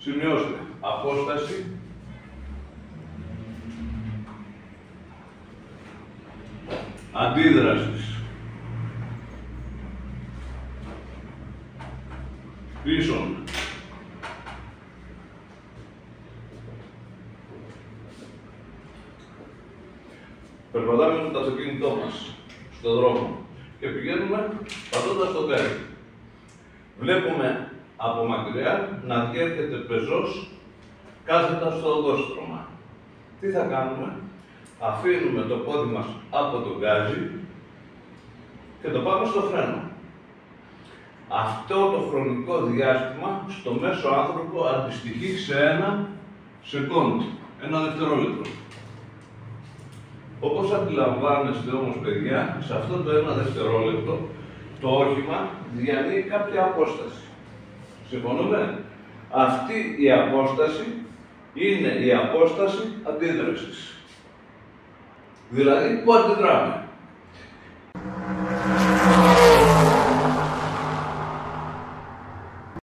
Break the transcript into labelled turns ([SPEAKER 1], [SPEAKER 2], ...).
[SPEAKER 1] Σημειώστε. Απόσταση. Αντίδρασης. Ίσον. Περπατάμε με το αυτοκίνητό μας στον δρόμο και πηγαίνουμε πατώντας το κάρι. Βλέπουμε από μακριά να διέρχεται πεζός κάθετα στο οδόστρωμα. Τι θα κάνουμε? Αφήνουμε το πόδι μας από το γκάζι και το πάμε στο φρένο. Αυτό το χρονικό διάστημα στο μέσο άνθρωπο αντιστοιχεί σε 1 σεκόντ, 1 δευτερόλεπτο. Όπως αντιλαμβάνεστε όμως, παιδιά, σε αυτό το 1 δευτερόλεπτο το όχημα διανύει κάποια απόσταση. Συμφωνούμε? Αυτή η απόσταση είναι η απόσταση αντίδρασης. Δηλαδή, πού αντιδράμε?